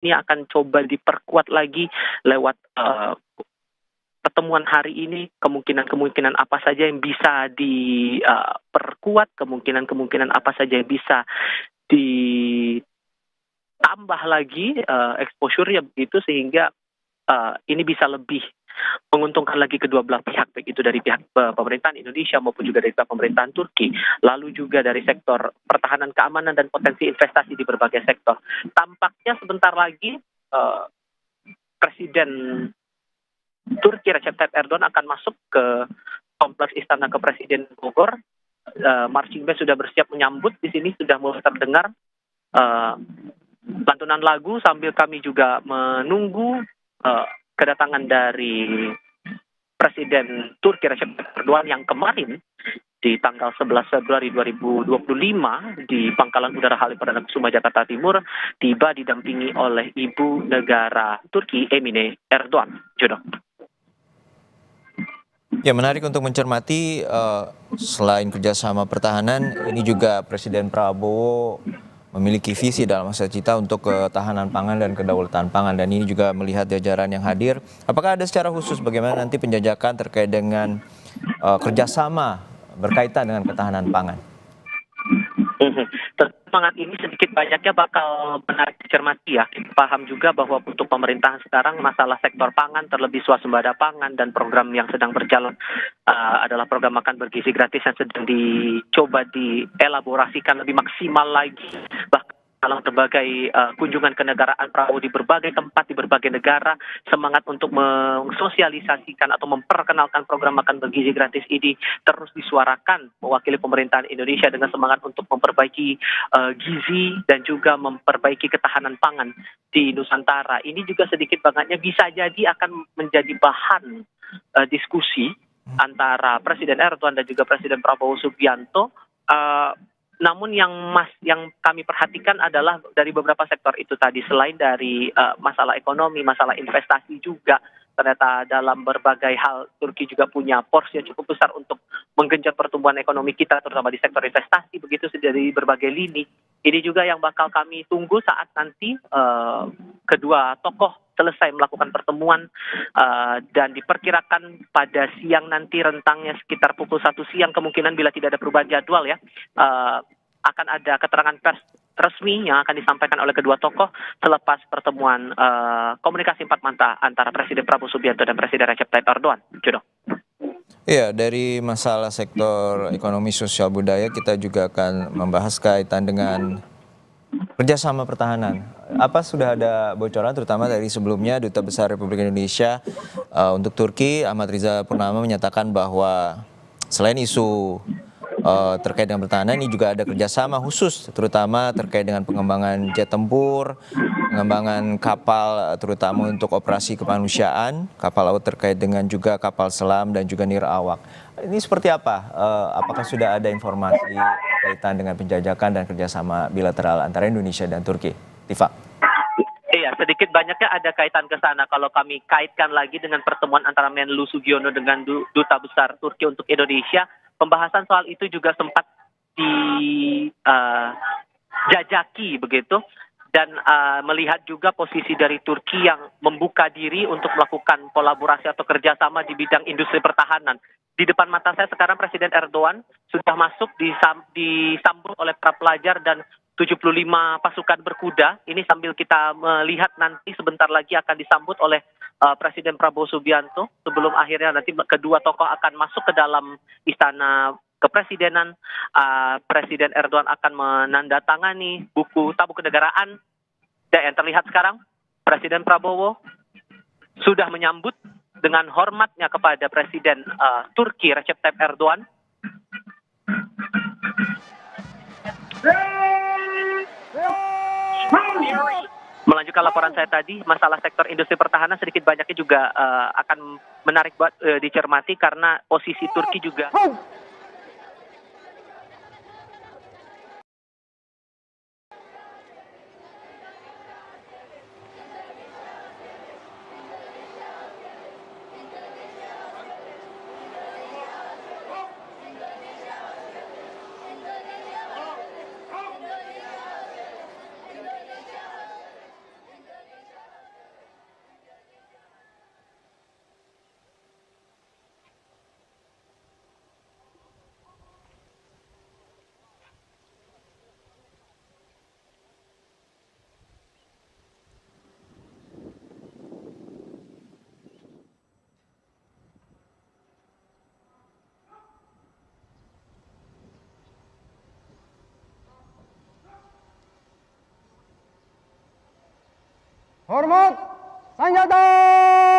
ini akan coba diperkuat lagi lewat pertemuan hari ini, kemungkinan-kemungkinan apa saja yang bisa diperkuat, kemungkinan-kemungkinan apa saja yang bisa ditambah lagi exposure-nya begitu, sehingga ini bisa lebih menguntungkan lagi kedua belah pihak, baik itu dari pihak pemerintahan Indonesia maupun juga dari pihak pemerintahan Turki, lalu juga dari sektor pertahanan, keamanan, dan potensi investasi di berbagai sektor. Tampaknya sebentar lagi Presiden Turki Recep Tayyip Erdogan akan masuk ke kompleks Istana Kepresiden Bogor. Marching band sudah bersiap menyambut di sini, sudah mulai terdengar lantunan lagu sambil kami juga menunggu kedatangan dari Presiden Turki Recep Tayyip Erdogan yang kemarin di tanggal 11 Februari 2025 di Pangkalan Udara Halim Perdana Kusuma Jakarta Timur tiba didampingi oleh Ibu Negara Turki Emine Erdogan. Jodoh. Ya, menarik untuk mencermati selain kerjasama pertahanan, ini juga Presiden Prabowo memiliki visi dalam masa cita untuk ketahanan pangan dan kedaulatan pangan, dan ini juga melihat jajaran yang hadir. Apakah ada secara khusus bagaimana nanti penjajakan terkait dengan kerjasama berkaitan dengan ketahanan pangan? Semangat ini sedikit banyaknya bakal menarik dicermati ya. Kita paham juga bahwa untuk pemerintahan sekarang masalah sektor pangan, terlebih swasembada pangan dan program yang sedang berjalan adalah program makan bergizi gratis yang sedang dicoba dielaborasikan lebih maksimal lagi. Bahkan dalam berbagai kunjungan kenegaraan Prabowo di berbagai tempat, di berbagai negara, semangat untuk mensosialisasikan atau memperkenalkan program makan bergizi gratis ini terus disuarakan mewakili pemerintahan Indonesia dengan semangat untuk memperbaiki gizi dan juga memperbaiki ketahanan pangan di Nusantara. Ini juga sedikit banyaknya bisa jadi akan menjadi bahan diskusi antara Presiden Erdogan dan juga Presiden Prabowo Subianto. Namun yang kami perhatikan adalah dari beberapa sektor itu tadi, selain dari masalah ekonomi, masalah investasi juga, ternyata dalam berbagai hal Turki juga punya porsi yang cukup besar untuk menggenjot pertumbuhan ekonomi kita, terutama di sektor investasi, begitu dari berbagai lini. Ini juga yang bakal kami tunggu saat nanti kedua tokoh selesai melakukan pertemuan dan diperkirakan pada siang nanti, rentangnya sekitar pukul 1 siang kemungkinan bila tidak ada perubahan jadwal ya, akan ada keterangan pers resmi yang akan disampaikan oleh kedua tokoh selepas pertemuan komunikasi empat mata antara Presiden Prabowo Subianto dan Presiden Recep Tayyip Erdogan. Jodoh. Iya, dari masalah sektor ekonomi sosial budaya kita juga akan membahas kaitan dengan kerjasama pertahanan. Apa sudah ada bocoran terutama dari sebelumnya Duta Besar Republik Indonesia untuk Turki Ahmad Riza Purnama menyatakan bahwa selain isu terkait dengan pertahanan, ini juga ada kerjasama khusus terutama terkait dengan pengembangan jet tempur, pengembangan kapal terutama untuk operasi kemanusiaan, kapal laut terkait dengan juga kapal selam dan juga nirawak. Ini seperti apa? Apakah sudah ada informasi kaitan dengan penjajakan dan kerjasama bilateral antara Indonesia dan Turki? Tifa. Iya, sedikit banyaknya ada kaitan ke sana. Kalau kami kaitkan lagi dengan pertemuan antara Menlu Sugiono dengan Duta Besar Turki untuk Indonesia, pembahasan soal itu juga sempat dijajaki begitu, dan melihat juga posisi dari Turki yang membuka diri untuk melakukan kolaborasi atau kerjasama di bidang industri pertahanan. Di depan mata saya sekarang Presiden Erdogan sudah masuk disambut oleh para pelajar dan 75 pasukan berkuda. Ini sambil kita melihat nanti sebentar lagi akan disambut oleh Presiden Prabowo Subianto sebelum akhirnya nanti kedua tokoh akan masuk ke dalam Istana Kepresidenan. Presiden Erdogan akan menandatangani buku tabu kenegaraan. Dan yang terlihat sekarang Presiden Prabowo sudah menyambut dengan hormatnya kepada Presiden Turki Recep Tayyip Erdogan. Melanjutkan laporan saya tadi, masalah sektor industri pertahanan sedikit banyaknya juga akan menarik buat dicermati karena posisi Turki juga Hormat senjata.